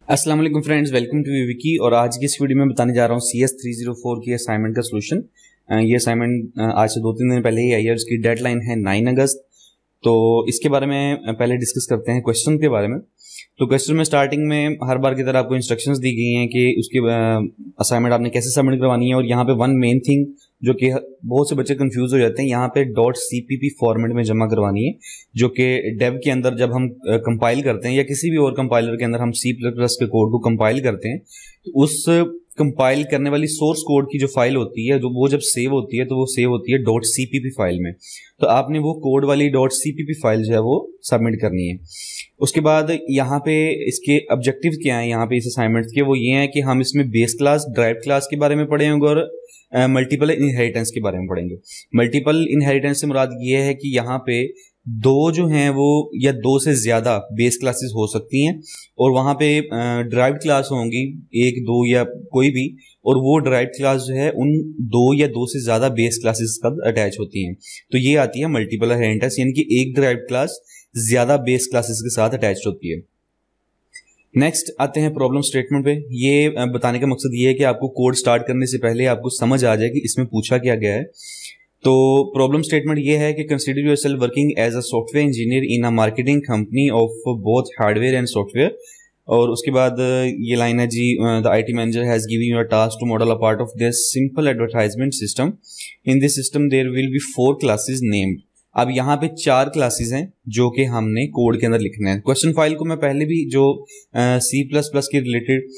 अस्सलाम वालेकुम friends, welcome to Vicky. और आज की इस वीडियो में बताने जा रहा हूँ CS304 की असाइनमेंट का सोल्यूशन। ये असाइनमेंट आज से 2-3 दिन पहले ही आई है। उसकी डेडलाइन है 9 अगस्त। तो इसके बारे में पहले डिस्कस करते हैं क्वेश्चन के बारे में। तो क्वेश्चन में स्टार्टिंग में हर बार की तरह आपको इंस्ट्रक्शंस दी गई हैं कि उसकी असाइनमेंट आपने कैसे सबमिट करवानी है। और यहाँ पे वन मेन थिंग जो कि बहुत से बच्चे कंफ्यूज हो जाते हैं, यहाँ पे .cpp फॉर्मेट में जमा करवानी है, जो कि डेव के अंदर जब हम कंपाइल करते हैं या किसी भी और कंपाइलर के अंदर हम C++ के कोड को कंपाइल करते हैं, तो उस कंपाइल करने वाली सोर्स कोड की जो फाइल होती है, जो वो जब सेव होती है तो वो सेव होती है .cpp फाइल में। तो आपने वो कोड वाली .cpp फाइल जो है वो सबमिट करनी है। उसके बाद यहाँ पे इसके ऑब्जेक्टिव क्या है यहाँ पे इस असाइनमेंट के, वो ये है कि हम इसमें बेस क्लास, ड्राइव क्लास के बारे में पढ़ेंगे और मल्टीपल इनहेरिटेंस के बारे में पढ़ेंगे। मल्टीपल इनहेरिटेंस से मुराद ये है कि यहाँ पे दो जो हैं वो या दो से ज्यादा बेस क्लासेस हो सकती हैं, और वहां पे ड्राइव क्लास होंगी 1, 2 या कोई भी, और वो ड्राइव क्लास जो है उन 2 या 2 से ज्यादा बेस क्लासेस का अटैच होती हैं। तो ये आती है मल्टीपल इनहेरिटेंस, यानी कि एक ड्राइव क्लास ज्यादा बेस क्लासेस के साथ अटैच होती है। नेक्स्ट आते हैं प्रॉब्लम स्टेटमेंट पे। ये बताने का मकसद ये है कि आपको कोड स्टार्ट करने से पहले आपको समझ आ जाए कि इसमें पूछा क्या गया है। तो प्रॉब्लम स्टेटमेंट ये है कि consider yourself working as a software engineer in a marketing company of both hardware and software. और उसके बाद ये लाइन है जी, the IT manager has given you a task to model a part of this simple advertisement system. In this system there will be 4 classes named. अब यहाँ पे 4 classes हैं जो कि हमने कोड के अंदर लिखने हैं। क्वेश्चन फाइल को मैं पहले भी जो C++ के रिलेटेड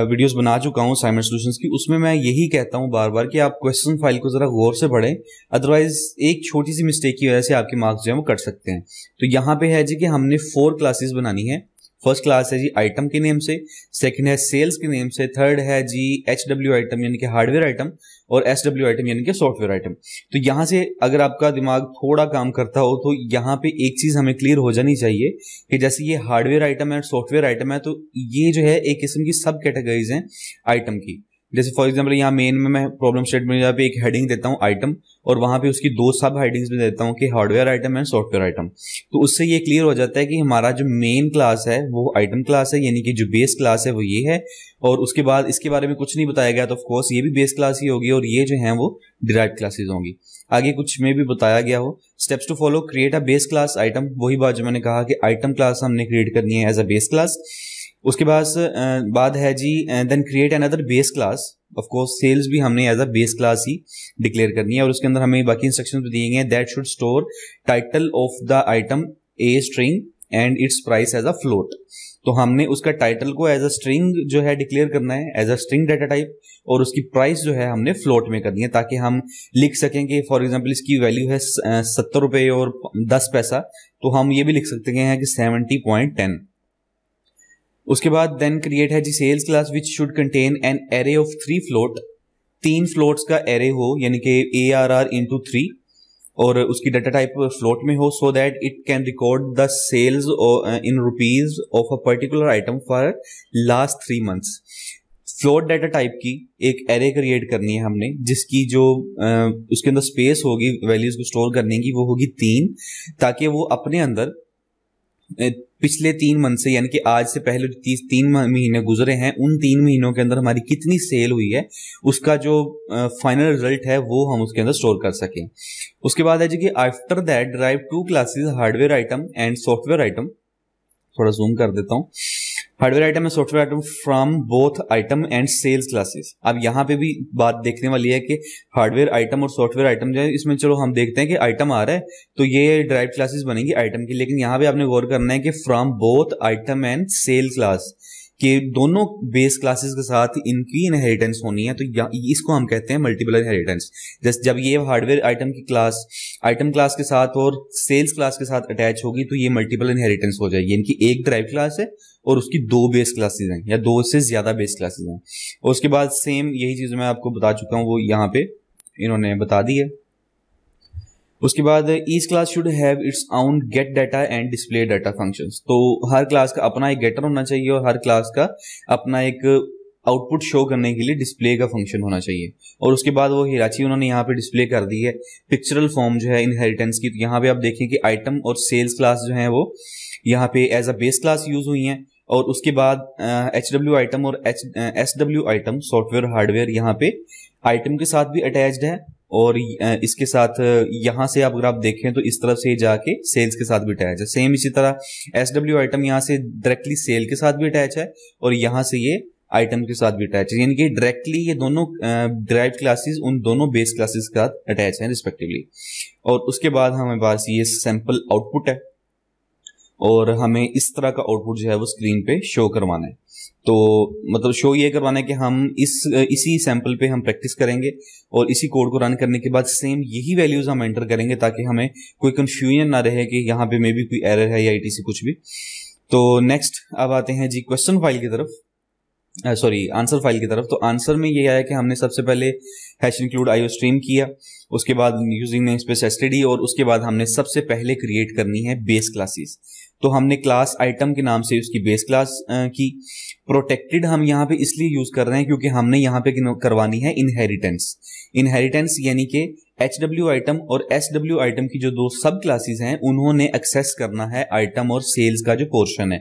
वीडियोस बना चुका हूँ असाइनमेंट सॉल्यूशंस की, उसमें मैं यही कहता हूँ बार बार कि आप क्वेश्चन फाइल को जरा गौर से पढ़ें, अदरवाइज एक छोटी सी मिस्टेक की वजह से आपके मार्क्स जो है वो कट सकते हैं। तो यहाँ पे है जी कि हमने 4 क्लासेस बनानी है। फर्स्ट क्लास है जी आइटम के नेम से, सेकंड है सेल्स के नेम से, थर्ड है जी HW आइटम यानी कि हार्डवेयर आइटम, और SW आइटम यानी कि सॉफ्टवेयर आइटम। तो यहां से अगर आपका दिमाग थोड़ा काम करता हो तो यहाँ पे एक चीज हमें क्लियर हो जानी चाहिए कि जैसे ये हार्डवेयर आइटम है और सॉफ्टवेयर आइटम है, तो ये जो है एक किस्म की सब कैटेगरीज हैं आइटम की। जैसे फॉर एग्जांपल यहाँ मेन में मैं प्रॉब्लम स्टेटमेंट यहाँ पे एक हेडिंग देता हूँ आइटम, और वहां पे उसकी 2 सब हेडिंग्स भी देता हूँ कि hardware item and software item. तो उससे ये क्लियर हो जाता है कि हमारा जो मेन क्लास है वो आइटम क्लास है, यानी कि जो बेस क्लास है वो ये है, और उसके बाद इसके बारे में कुछ नहीं बताया गया तो ऑफ कोर्स ये भी बेस क्लास ही होगी, और ये जो है वो डिराइव्ड क्लासेस होंगी। आगे कुछ में भी बताया गया हो। Steps to follow, create a base class item, वही बात जो मैंने कहा कि आइटम क्लास हमने क्रिएट करनी है एज अ बेस क्लास। उसके बाद है जी then create another base class. Of course sales भी हमने एज अ बेस क्लास ही डिक्लेयर करनी है, और उसके अंदर हमें बाकी इंस्ट्रक्शंस भी दिए गए हैं। That should store title of the item a string and its price as a float. तो हमने उसका टाइटल को एज अ स्ट्रिंग जो है डिक्लेयर करना है, as a string data type, और उसकी प्राइस जो है हमने फ्लोट में करनी है, ताकि हम लिख सकें कि फॉर एग्जांपल इसकी वैल्यू है 70 रुपए और 10 पैसा, तो हम ये भी लिख सकते हैं कि 70.10। उसके बाद देन क्रिएट है जी sales class which should contain an array of 3 float, 3 floats का एरे हो, यानी कि ARR into 3, और उसकी डाटा टाइप फ्लोट में हो, so that it can record the sales in rupees of a particular item for last 3 months। Float data type की एक एरे क्रिएट करनी है हमने, जिसकी जो उसके अंदर स्पेस होगी वैल्यूज को स्टोर करने की वो होगी 3, ताकि वो अपने अंदर पिछले 3 मंथ से, यानी कि आज से पहले 3 महीने गुजरे हैं, उन 3 महीनों के अंदर हमारी कितनी सेल हुई है उसका जो फाइनल रिजल्ट है वो हम उसके अंदर स्टोर कर सकें। उसके बाद है जी कि after that drive 2 classes hardware item and software item. थोड़ा जूम कर देता हूं। Hardware item and software item from both item and sales classes. अब यहाँ पे भी बात देखने वाली है कि हार्डवेयर आइटम और सॉफ्टवेयर आइटम जो है, इसमें चलो हम देखते हैं कि आइटम आ रहा है तो ये ड्राइव क्लासेस बनेंगी आइटम की, लेकिन यहाँ पे आपने गौर करना है कि from both item and sell class के दोनों बेस क्लासेस के साथ इनकी इनहेरिटेंस होनी है। तो इसको हम कहते हैं मल्टीपल इनहेरिटेंस। जैसे जब ये हार्डवेयर आइटम की क्लास आइटम क्लास के साथ और सेल्स क्लास के साथ अटैच होगी तो ये मल्टीपल इनहेरिटेंस हो जाएगी, यानी कि एक ड्राइव क्लास है और उसकी 2 बेस क्लासेस हैं या 2 से ज्यादा बेस क्लासेस हैं। और उसके बाद सेम यही चीज मैं आपको बता चुका हूं, वो यहाँ पे इन्होंने बता दी है। उसके बाद each class should have its own gate data and display data functions. तो हर क्लास का अपना एक गेटर होना चाहिए और हर क्लास का अपना एक आउटपुट शो करने के लिए डिस्प्ले का फंक्शन होना चाहिए। और उसके बाद वो हिराची उन्होंने यहाँ पे डिस्प्ले कर दी है पिक्चरल फॉर्म जो है इनहेरिटेंस की। तो यहाँ पे आप देखें कि आइटम और सेल्स क्लास जो है वो यहाँ पे as a base class use हुई हैं, और उसके बाद HW आइटम और SW आइटम सॉफ्टवेयर हार्डवेयर यहाँ पे आइटम के साथ भी अटैच्ड है, और इसके साथ यहाँ से अगर आप देखें तो इस तरफ से जाके सेल्स के साथ भी अटैच है। सेम इसी तरह SW आइटम यहाँ से डायरेक्टली सेल के साथ भी अटैच है, और यहाँ से ये आइटम के साथ भी अटैच है, यानी कि डायरेक्टली ये दोनों ड्राइव्ड क्लासेस उन दोनों बेस क्लासेस के साथ अटैच हैं रिस्पेक्टिवली। और उसके बाद हमारे पास ये सैंपल आउटपुट है, और हमें इस तरह का आउटपुट जो है वो स्क्रीन पे शो करवाना है। तो मतलब शो ये करवाना है कि हम इसी सैंपल पे हम प्रैक्टिस करेंगे, और इसी कोड को रन करने के बाद सेम यही वैल्यूज हम एंटर करेंगे, ताकि हमें कोई कंफ्यूजन ना रहे कि यहाँ पे मे बी कोई एरर है या etc कुछ भी। तो नेक्स्ट अब आते हैं जी क्वेश्चन फाइल की तरफ, सॉरी आंसर फाइल की तरफ। तो आंसर में ये आया कि हमने सबसे पहले हैश इंक्लूड आईओ स्ट्रीम किया, उसके बाद यूजिंग नेम स्पेस एसटीडी, और उसके बाद हमने सबसे पहले क्रिएट करनी है बेस क्लासेस। तो हमने क्लास आइटम के नाम से उसकी बेस क्लास की। प्रोटेक्टेड हम यहाँ पे इसलिए यूज कर रहे हैं क्योंकि हमने यहाँ पे करवानी है इनहेरिटेंस यानी कि HW आइटम और SW आइटम की जो दो सब क्लासेस हैं उन्होंने एक्सेस करना है आइटम और सेल्स का जो पोर्शन है,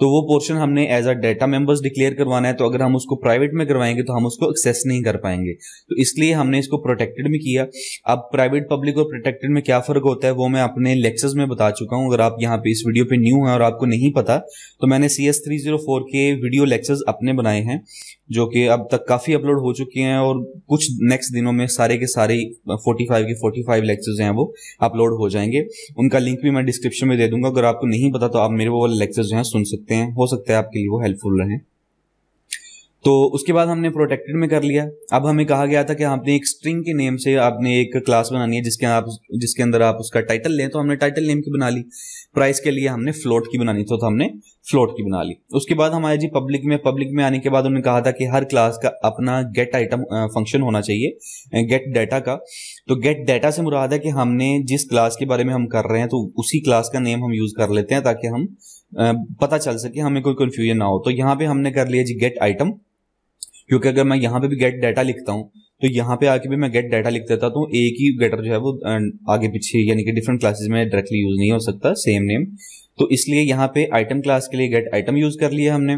तो वो पोर्शन हमने as a data members declare करवाना है। तो अगर हम उसको प्राइवेट में करवाएंगे तो हम उसको एक्सेस नहीं कर पाएंगे, तो इसलिए हमने इसको प्रोटेक्टेड में किया। अब प्राइवेट, पब्लिक और प्रोटेक्टेड में क्या फर्क होता है वो मैं अपने लेक्चर्स में बता चुका हूं। अगर आप यहाँ पे इस वीडियो पे न्यू हैं और आपको नहीं पता, तो मैंने CS304 के वीडियो लेक्चर्स अपने बनाए हैं जो कि अब तक काफी अपलोड हो चुके हैं, और कुछ नेक्स्ट दिनों में सारे के सारे 45 लेक्चर्स हैं वो अपलोड हो जाएंगे। उनका लिंक भी मैं डिस्क्रिप्शन में दे दूंगा, अगर आपको नहीं पता तो आप मेरे वो लेक्चर्स जो हैं सुन सकते हैं, हो सकता है आपके लिए वो हेल्पफुल रहे। तो उसके बाद हमने प्रोटेक्टेड में कर लिया। अब हमें कहा गया था कि आपने एक स्ट्रिंग के नेम से आपने एक क्लास बनानी है जिसके अंदर आप उसका टाइटल लें, तो हमने टाइटल नेम की बना ली। प्राइस के लिए हमने फ्लोट की बनानी थी, तो हमने फ्लोट की बना ली। उसके बाद हमारे जी पब्लिक में आने के बाद उन्होंने कहा था कि हर क्लास का अपना गेट आइटम फंक्शन होना चाहिए गेट डाटा का। तो गेट डाटा से मुराद है कि हमने जिस क्लास के बारे में हम कर रहे हैं तो उसी क्लास का नेम हम यूज कर लेते हैं ताकि हम पता चल सके, हमें कोई कंफ्यूजन ना हो। तो यहाँ पे हमने कर लिया जी गेट आइटम, क्योंकि अगर मैं यहाँ पे भी गेट डाटा लिखता हूँ तो यहाँ पे आके भी मैं गेट डाटा लिख देता हूँ, एक ही गेटर जो है वो आगे पीछे यानी कि डिफरेंट क्लासेस में डायरेक्टली यूज नहीं हो सकता सेम नेम। तो इसलिए यहाँ पे आइटम क्लास के लिए गेट आइटम यूज कर लिया हमने।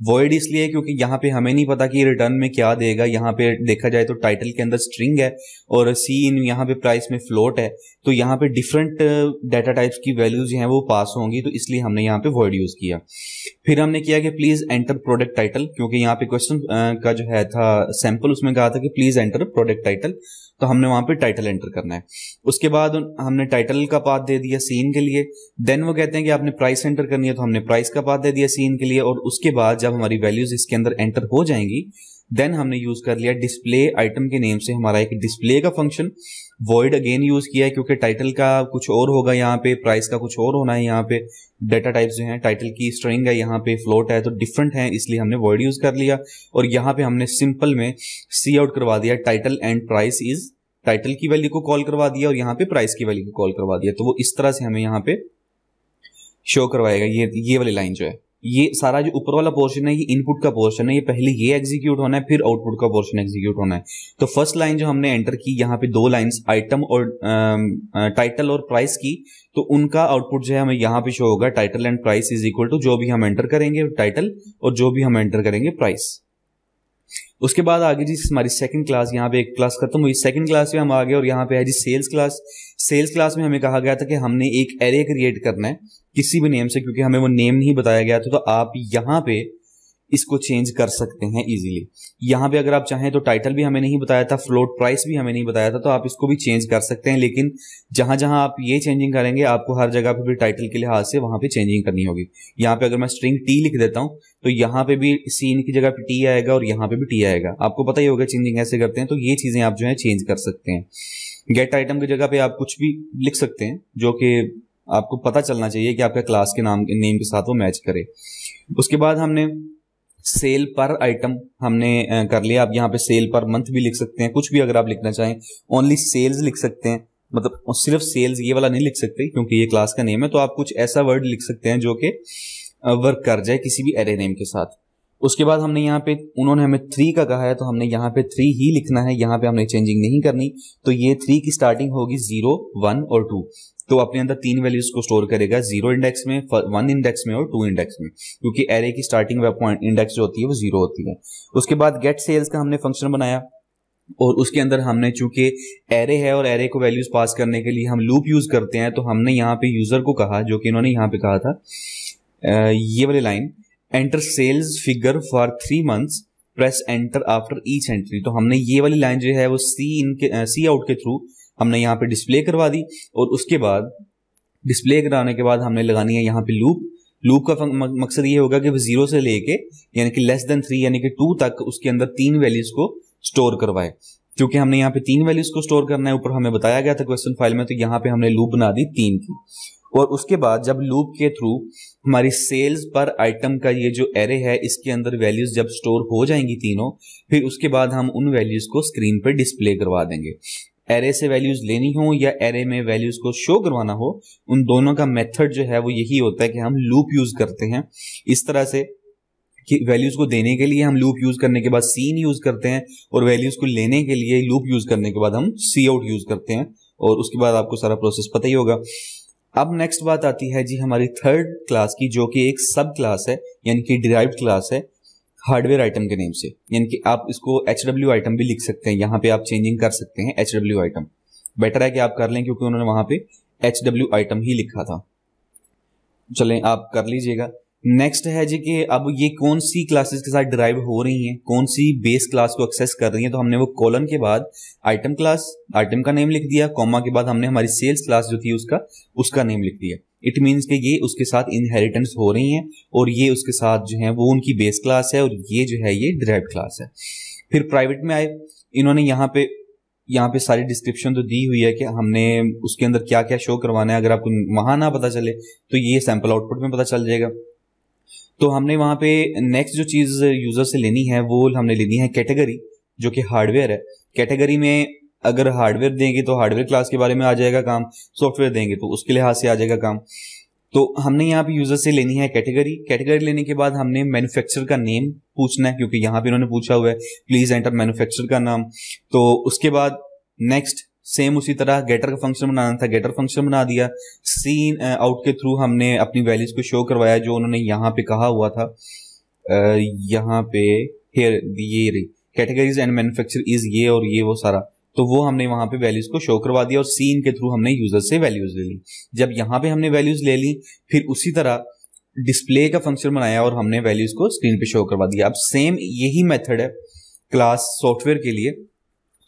वॉइड इसलिए क्योंकि यहाँ पे हमें नहीं पता कि रिटर्न में क्या देगा। यहाँ पे देखा जाए तो टाइटल के अंदर स्ट्रिंग है और सी इन यहाँ पे प्राइस में फ्लोट है, तो यहाँ पे डिफरेंट डाटा टाइप्स की वैल्यूज हैं वो पास होंगी, तो इसलिए हमने यहाँ पे वॉइड यूज किया। फिर हमने किया कि प्लीज एंटर प्रोडक्ट टाइटल, क्योंकि यहाँ पे क्वेश्चन का जो है था सैंपल, उसमें कहा था कि प्लीज एंटर प्रोडक्ट टाइटल, तो हमने वहां पे टाइटल एंटर करना है। उसके बाद हमने टाइटल का पाथ दे दिया सीन के लिए। देन वो कहते हैं कि आपने प्राइस एंटर करनी है, तो हमने प्राइस का पाथ दे दिया सीन के लिए। और उसके बाद जब हमारी वैल्यूज इसके अंदर एंटर हो जाएंगी देन हमने यूज कर लिया डिस्प्ले आइटम के नेम से हमारा एक डिस्प्ले का फंक्शन। वॉइड अगेन यूज किया है क्योंकि टाइटल का कुछ और होगा यहाँ पे, प्राइस का कुछ और होना है। यहाँ पे डाटा टाइप्स जो हैं, टाइटल की स्ट्रिंग है, यहाँ पे फ्लोट है, तो डिफरेंट है, इसलिए हमने वॉइड यूज कर लिया। और यहाँ पे हमने सिंपल में सी आउट करवा दिया, title and price is, title की वैल्यू को कॉल करवा दिया और यहाँ पे प्राइस की वैल्यू को कॉल करवा दिया। तो वो इस तरह से हमें यहाँ पे शो करवाएगा। ये वाली लाइन जो है, ये सारा जो ऊपर वाला पोर्शन है ये इनपुट का पोर्शन है, ये पहले ये एग्जीक्यूट होना है फिर आउटपुट का पोर्शन एग्जीक्यूट होना है। तो फर्स्ट लाइन जो हमने एंटर की यहाँ पे दो लाइंस आइटम और टाइटल और प्राइस की, तो उनका आउटपुट जो है हमें यहाँ पे शो होगा title and price is equal to जो भी हम एंटर करेंगे टाइटल और जो भी हम एंटर करेंगे प्राइस। उसके बाद आगे जी हमारी सेकंड क्लास, यहाँ पे एक क्लास खत्म हुई, सेकंड क्लास में हम आ गए और यहाँ पे है जी सेल्स क्लास। सेल्स क्लास में हमें कहा गया था कि हमने एक एरे क्रिएट करना है किसी भी नेम से, क्योंकि हमें वो नेम नहीं बताया गया था। तो आप यहाँ पे इसको चेंज कर सकते हैं इजीली। यहाँ पे अगर आप चाहें तो टाइटल भी हमें नहीं बताया था, फ्लोट प्राइस भी हमें नहीं बताया था, तो आप इसको भी चेंज कर सकते हैं। लेकिन जहां जहां आप ये चेंजिंग करेंगे आपको हर जगह पे भी टाइटल के लिहाज से वहां पे चेंजिंग करनी होगी। यहाँ पे अगर मैं स्ट्रिंग टी लिख देता हूँ तो यहाँ पे भी सीन की जगह पे टी आएगा और यहाँ पे भी टी आएगा। आपको पता ही होगा चेंजिंग कैसे करते हैं, तो ये चीजें आप जो है चेंज कर सकते हैं। गेट आइटम की जगह पे आप कुछ भी लिख सकते हैं जो कि आपको पता चलना चाहिए कि आपका क्लास के नेम के साथ वो मैच करे। उसके बाद हमने सेल पर आइटम हमने कर लिया। आप यहाँ पे सेल पर मंथ भी लिख सकते हैं, कुछ भी अगर आप लिखना चाहें। ओनली सेल्स लिख सकते हैं, मतलब सिर्फ सेल्स ये वाला नहीं लिख सकते क्योंकि ये क्लास का नेम है। तो आप कुछ ऐसा वर्ड लिख सकते हैं जो कि वर्क कर जाए किसी भी एरे नेम के साथ। उसके बाद हमने यहाँ पे, उन्होंने हमें 3 का कहा है तो हमने यहाँ पे 3 ही लिखना है, यहाँ पे हमने चेंजिंग नहीं करनी। तो ये 3 की स्टार्टिंग होगी 0, 1 और 2। तो अपने अंदर 3 वैल्यूज को स्टोर करेगा, 0 इंडेक्स में, 1 इंडेक्स में और 2 इंडेक्स में, क्योंकि एरे की स्टार्टिंग पॉइंट इंडेक्स जो होती है वो 0 होती है। उसके बाद गेट सेल्स का हमने फंक्शन बनाया और उसके अंदर हमने, चूंकि एरे है और एरे को वैल्यूज पास करने के लिए हम लूप यूज करते हैं, तो हमने यहाँ पे यूजर को कहा, जो कि इन्होंने यहाँ पे कहा था ये वाली line, enter sales figure for 3 months, press enter after each entry. तो हमने ये वाली लाइन जो है वो सी आउट के थ्रू हमने यहाँ पे डिस्प्ले करवा दी और उसके बाद डिस्प्ले कराने के बाद हमने लगानी है यहाँ पे लूप का मकसद ये होगा कि वो 0 से लेके यानी कि लेस देन 3 यानी कि 2 तक उसके अंदर 3 वैल्यूज को स्टोर करवाए। क्योंकि हमने यहाँ पे 3 वैल्यूज को स्टोर करना है, ऊपर हमें बताया गया था क्वेश्चन फाइल में, तो यहाँ पे हमने लूप बना दी 3 की। और उसके बाद जब लूप के थ्रू हमारी सेल्स पर आइटम का ये जो एरे है इसके अंदर वैल्यूज जब स्टोर हो जाएंगी तीनों, फिर उसके बाद हम उन वैल्यूज को स्क्रीन पर डिस्प्ले करवा देंगे। एरे से वैल्यूज लेनी हो या एरे में वैल्यूज को शो करवाना हो, उन दोनों का मेथड जो है वो यही होता है कि हम लूप यूज करते हैं इस तरह से कि वैल्यूज को देने के लिए हम लूप यूज करने के बाद सीन यूज करते हैं और वैल्यूज को लेने के लिए लूप यूज करने के बाद हम सी आउट यूज करते हैं। और उसके बाद आपको सारा प्रोसेस पता ही होगा। अब नेक्स्ट बात आती है जी हमारी थर्ड क्लास की, जो कि एक सब क्लास है यानी कि डिराइव्ड क्लास है हार्डवेयर आइटम के नेम से, यानी कि आप इसको HW आइटम भी लिख सकते हैं, यहाँ पे आप चेंजिंग कर सकते हैं HW आइटम। बेटर है कि आप कर लें क्योंकि उन्होंने वहां पे HW आइटम ही लिखा था। चलें आप कर लीजिएगा। नेक्स्ट है जी कि अब ये कौन सी क्लासेस के साथ डिराइव हो रही हैं, कौन सी बेस क्लास को एक्सेस कर रही हैं। तो हमने वो कॉलन के बाद आइटम क्लास, आइटम का नेम लिख दिया, कॉमा के बाद हमने हमारी सेल्स क्लास जो थी उसका नेम लिख दिया। इट मीन्स कि ये उसके साथ इनहेरिटेंस हो रही हैं और ये उसके साथ जो है वो उनकी बेस क्लास है और ये जो है ये डिराइव्ड क्लास है। फिर प्राइवेट में आए, इन्होंने यहाँ पे सारी डिस्क्रिप्शन तो दी हुई है कि हमने उसके अंदर क्या क्या शो करवाना है। अगर आपको वहां ना पता चले तो ये सैंपल आउटपुट में पता चल जाएगा। तो हमने वहां पे नेक्स्ट जो चीज यूजर से लेनी है वो हमने लेनी है कैटेगरी, जो कि हार्डवेयर है। कैटेगरी में अगर हार्डवेयर देंगे तो हार्डवेयर क्लास के बारे में आ जाएगा काम, सॉफ्टवेयर देंगे तो उसके लिहाज से आ जाएगा काम। तो हमने यहाँ पे यूजर से लेनी है कैटेगरी। कैटेगरी लेने के बाद हमने मैन्युफैक्चरर का नेम पूछना है, क्योंकि यहाँ पे इन्होंने पूछा हुआ है प्लीज एंटर मैन्युफैक्चरर का नाम। तो उसके बाद नेक्स्ट सेम उसी तरह गेटर का फंक्शन बनाना था, गेटर फंक्शन बना दिया। सीन आउट के थ्रू हमने अपनी वैल्यूज को शो करवाया जो उन्होंने यहाँ पे कहा हुआ था। यहाँ पे हियर ये रही कैटेगरीज एंड मैन्युफैक्चर इज ये और ये वो सारा, तो वो हमने वहां पे वैल्यूज को शो करवा दिया और सीन के थ्रू हमने यूजर से वैल्यूज ले ली। जब यहाँ पे हमने वैल्यूज ले ली फिर उसी तरह डिस्प्ले का फंक्शन बनाया और हमने वैल्यूज को स्क्रीन पे शो करवा दिया। अब सेम यही मेथड है क्लास सॉफ्टवेयर के लिए,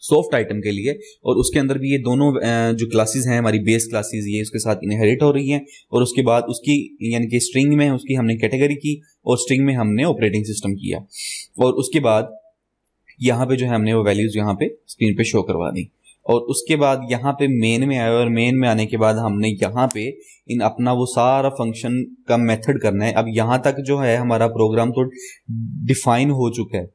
सॉफ्ट आइटम के लिए, और उसके अंदर भी ये दोनों जो क्लासेस हैं हमारी बेस क्लासेस ये उसके साथ इनहेरिट हो रही हैं। और उसके बाद उसकी यानी कि स्ट्रिंग में उसकी हमने कैटेगरी की और स्ट्रिंग में हमने ऑपरेटिंग सिस्टम किया और उसके बाद यहाँ पे जो है हमने वो वैल्यूज यहाँ पे स्क्रीन पे शो करवा दी। और उसके बाद यहाँ पे मेन में आए और मेन में आने के बाद हमने यहाँ पे इन अपना वो सारा फंक्शन का मेथड करना है। अब यहाँ तक जो है हमारा प्रोग्राम तो डिफाइन हो चुका है।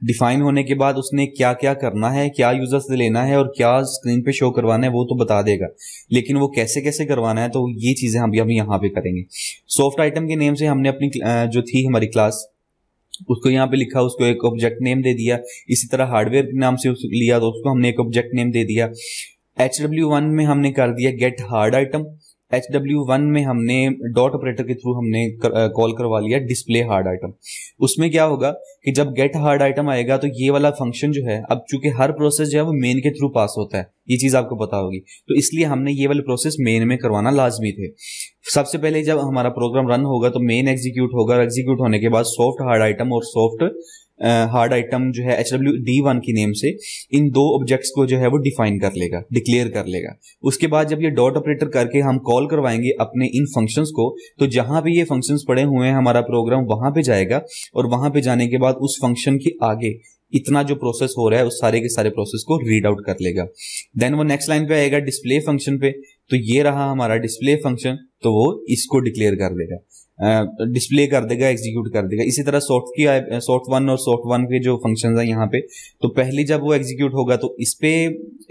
डिफाइन होने के बाद उसने क्या क्या करना है, क्या यूजर से लेना है और क्या स्क्रीन पे शो करवाना है वो तो बता देगा, लेकिन वो कैसे कैसे करवाना है तो ये चीजें हम अभी यहाँ पे करेंगे। सॉफ्ट आइटम के नेम से हमने अपनी जो थी हमारी क्लास उसको यहाँ पे लिखा, उसको एक ऑब्जेक्ट नेम दे दिया। इसी तरह हार्डवेयर के नाम से लिया तो उसको हमने एक ऑब्जेक्ट नेम दे दिया। HW1 में हमने कर दिया गेट हार्ड आइटम। HW1 में हमने डॉट ऑपरेटर के थ्रू हमने कॉल करवा लिया डिस्प्ले हार्ड आइटम। उसमें क्या होगा कि जब गेट हार्ड आइटम आएगा तो ये वाला फंक्शन जो है, अब चूंकि हर प्रोसेस जो है वो मेन के थ्रू पास होता है, ये चीज आपको पता होगी, तो इसलिए हमने ये वाले प्रोसेस मेन में करवाना लाजमी थे। सबसे पहले जब हमारा प्रोग्राम रन होगा तो मेन एग्जीक्यूट होगा, एग्जीक्यूट होने के बाद सॉफ्ट हार्ड आइटम और सॉफ्ट हार्ड आइटम जो है HWD1 की नेम से इन दो ऑब्जेक्ट्स को जो है वो डिफाइन कर लेगा, डिक्लेयर कर लेगा। उसके बाद जब ये डॉट ऑपरेटर करके हम कॉल करवाएंगे अपने इन फंक्शंस को, तो जहां पे ये फंक्शंस पड़े हुए हैं हमारा प्रोग्राम वहां पे जाएगा और वहां पे जाने के बाद उस फंक्शन के आगे इतना जो प्रोसेस हो रहा है उस सारे के सारे प्रोसेस को रीड आउट कर लेगा। देन वो नेक्स्ट लाइन पे आएगा डिस्प्ले फंक्शन पे, तो ये रहा हमारा डिस्प्ले फंक्शन, तो वो इसको डिक्लेयर कर देगा, डिस्प्ले कर देगा, एग्जीक्यूट कर देगा। इसी तरह सॉफ्ट 1 और सॉफ्ट 1 के जो फंक्शंस हैं यहाँ पे, तो पहले जब वो एग्जीक्यूट होगा तो इस पे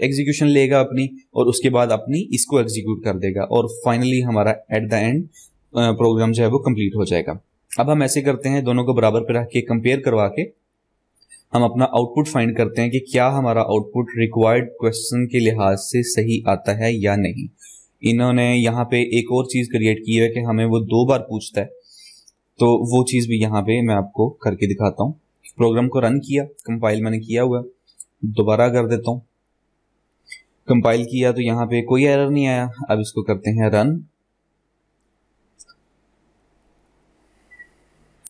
एग्जीक्यूशन लेगा अपनी और उसके बाद अपनी इसको एग्जीक्यूट कर देगा और फाइनली हमारा एट द एंड प्रोग्राम जो है वो कंप्लीट हो जाएगा। अब हम ऐसे करते हैं, दोनों को बराबर पे रख के कंपेयर करवा के हम अपना आउटपुट फाइंड करते हैं कि क्या हमारा आउटपुट रिक्वायर्ड क्वेश्चन के लिहाज से सही आता है या नहीं। इन्होंने यहाँ पे एक और चीज क्रिएट की है कि हमें वो 2 बार पूछता है, तो वो चीज भी यहाँ पे मैं आपको करके दिखाता हूँ। प्रोग्राम को रन किया, कंपाइल मैंने किया हुआ, दोबारा कर देता हूँ। कंपाइल किया तो यहाँ पे कोई एरर नहीं आया। अब इसको करते हैं रन।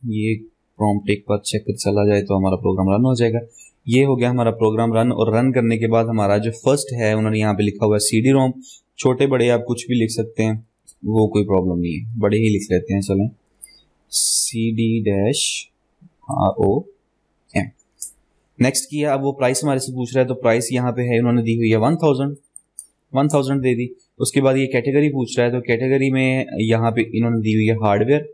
ये प्रॉम्प्ट एक बार चेक कर चला जाए तो हमारा प्रोग्राम रन हो जाएगा। ये हो गया हमारा प्रोग्राम रन, और रन करने के बाद हमारा जो फर्स्ट है उन्होंने यहाँ पे लिखा हुआ है CD रोम। छोटे बड़े आप कुछ भी लिख सकते हैं, वो कोई प्रॉब्लम नहीं है, बड़े ही लिख लेते हैं। चलें CD-ROM। नेक्स्ट किया। अब वो प्राइस हमारे से पूछ रहा है, तो प्राइस यहाँ पे है उन्होंने दी हुई है 1000 दे दी। उसके बाद ये कैटेगरी पूछ रहा है, तो कैटेगरी में यहाँ पे इन्होंने दी हुई है हार्डवेयर,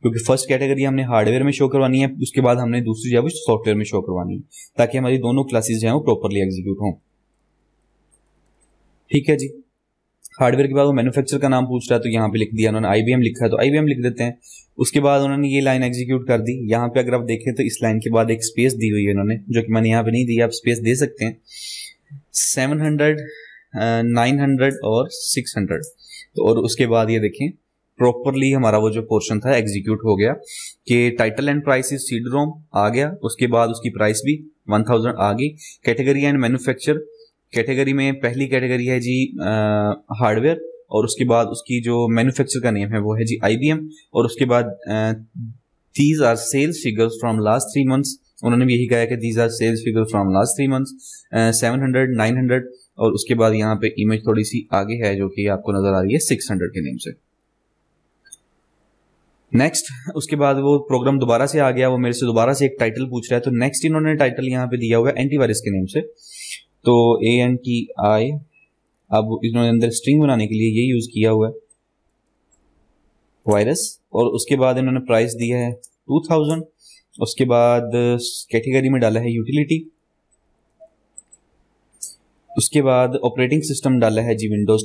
क्योंकि फर्स्ट कैटेगरी हमने हार्डवेयर में शो करवानी है, उसके बाद हमने दूसरी जो है सॉफ्टवेयर में शो करवानी है, ताकि हमारी दोनों क्लासेस जो है वो प्रॉपरली एग्जीक्यूट हों। ठीक है जी। हार्डवेयर के बाद वो मैन्युफैक्चरर का नाम पूछ रहा है, तो यहाँ पे लिख दिया उन्होंने, IBM लिखा है तो IBM लिख देते हैं। उसके बाद उन्होंने ये लाइन एग्जीक्यूट कर दी। यहाँ पे अगर आप देखें तो इस लाइन के बाद एक स्पेस दी हुई है उन्होंने, जो कि मैंने यहाँ पे नहीं दी, आप स्पेस दे सकते हैं। 700, 900 और 600, तो और उसके बाद ये देखें प्रॉपरली हमारा वो जो पोर्शन था एग्जीक्यूट हो गया कि title and price is CD रोम आ गया। उसके बाद उसकी प्राइस भी 1000 आ गई। कैटेगरी एंड मैन्युफैक्चर, कैटेगरी में पहली कैटेगरी है जी हार्डवेयर, और उसके बाद उसकी जो मैन्युफैक्चर का नेम है वो है जी IBM, और उसके बाद these are sales figures from last 3 months. उन्होंने भी यही कहा है कि these are sales figures from last 3 months, 700, 900, और उसके बाद यहाँ पे इमेज थोड़ी सी आगे है जो कि आपको नजर आ रही है 600 के नेम से। नेक्स्ट, उसके बाद वो प्रोग्राम दोबारा से आ गया, वो मेरे से दोबारा से एक टाइटल पूछ रहा है, तो नेक्स्ट इन्होंने टाइटल यहाँ पे दिया हुआ है एंटीवायरस के नेम से, तो ANTI। अब इन्होंने अंदर स्ट्रिंग बनाने के लिए ये यूज किया हुआ है वायरस, और उसके बाद इन्होंने प्राइस दिया है 2000। उसके बाद कैटेगरी में डाला है यूटिलिटी। उसके बाद ऑपरेटिंग सिस्टम डाला है जी विंडोज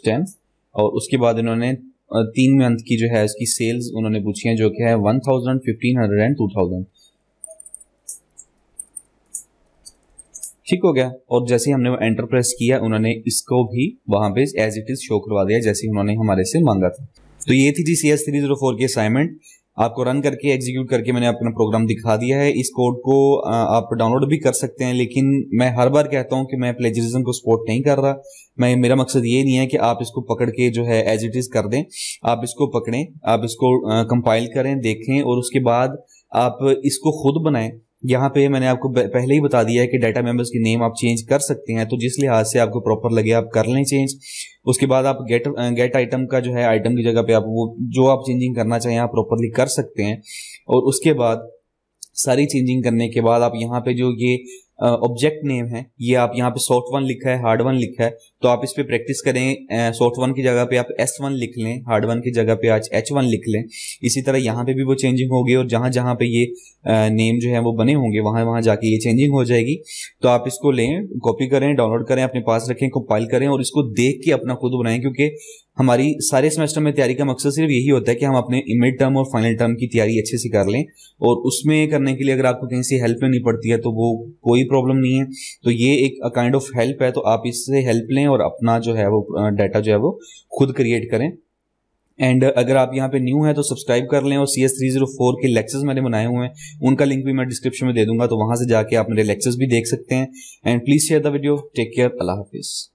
10, और उसके बाद इन्होंने 3 मंथ की जो है इसकी सेल्स उन्होंने पूछी है, जो कि है 1000, 1500 एंड 2000। ठीक हो गया। और जैसे ही हमने वो एंटर प्रेस किया, उन्होंने इसको भी वहां पे एज इट इज शो करवा दिया जैसे उन्होंने हमारे से मांगा था। तो ये थी जी CS304 की असाइनमेंट। आपको रन करके एग्जीक्यूट करके मैंने अपना प्रोग्राम दिखा दिया है। इस कोड को आप डाउनलोड भी कर सकते हैं, लेकिन मैं हर बार कहता हूं कि मैं प्लेजरिज्म को सपोर्ट नहीं कर रहा। मेरा मकसद ये नहीं है कि आप इसको पकड़ के जो है एज इट इज कर दें। आप इसको पकड़ें, आप इसको कंपाइल करें, देखें, और उसके बाद आप इसको खुद बनाएं। यहाँ पे मैंने आपको पहले ही बता दिया है कि डाटा मेंबर्स की नेम आप चेंज कर सकते हैं, तो जिस लिहाज से आपको प्रॉपर लगे आप कर लें चेंज। उसके बाद आप गेट आइटम का जो है आइटम की जगह पे आप वो जो आप चेंजिंग करना चाहें आप प्रॉपरली कर सकते हैं। और उसके बाद सारी चेंजिंग करने के बाद आप यहाँ पे जो ये ऑब्जेक्ट नेम है, ये आप यहाँ पे सॉफ्ट 1 लिखा है, हार्ड 1 लिखा है, तो आप इस पे प्रैक्टिस करें। सॉफ्ट 1 की जगह पे आप S1 लिख लें, हार्ड 1 की जगह पे आज H1 लिख लें। इसी तरह यहाँ पे भी वो चेंजिंग होगी, और जहां जहां पे ये नेम जो है वो बने होंगे वहां वहां जाके ये चेंजिंग हो जाएगी। तो आप इसको लें, कॉपी करें, डाउनलोड करें, अपने पास रखें, कंपाइल करें, और इसको देख के अपना खुद बनाएं, क्योंकि हमारी सारे सेमेस्टर में तैयारी का मकसद सिर्फ यही होता है कि हम अपने मिड टर्म और फाइनल टर्म की तैयारी अच्छे से कर लें। और उसमें करने के लिए अगर आपको कहीं से हेल्प लेनी पड़ती है तो वो कोई प्रॉब्लम नहीं है। तो ये एक काइंड ऑफ हेल्प है, तो आप इससे हेल्प लें और अपना जो है वो डाटा जो है वो खुद क्रिएट करें। एंड अगर आप यहाँ पे न्यू हैं तो सब्सक्राइब कर लें, और CS304 के लेक्चर्स मैंने बनाए हुए हैं, उनका लिंक भी मैं डिस्क्रिप्शन में दे दूंगा, तो वहां से जाके आप मेरे लेक्चर्स भी देख सकते हैं। And please share the video. Take care. अल्लाह हाफिज।